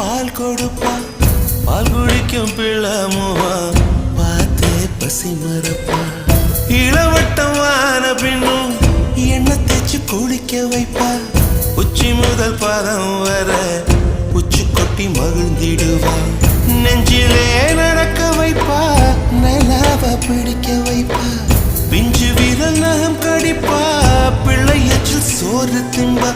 பால் கொடுப்பா பால் குடிக்கும் பிள்ளமுவா பார்த்தே பசி மறப்பா இளவட்டமான பின்னும் எண்ணெய் தேய்ச்சி குளிக்க வைப்பா உச்சி முதல் பாதம் வர உச்சி கொட்டி மகிழ்ந்திடுவா நெஞ்சிலே நடக்க வைப்பா நிலாவ பிடிக்க வைப்பா பிஞ்சு விரல் நகம் கடிப்பா பிள்ளை எச்சில் சோறு தின்பா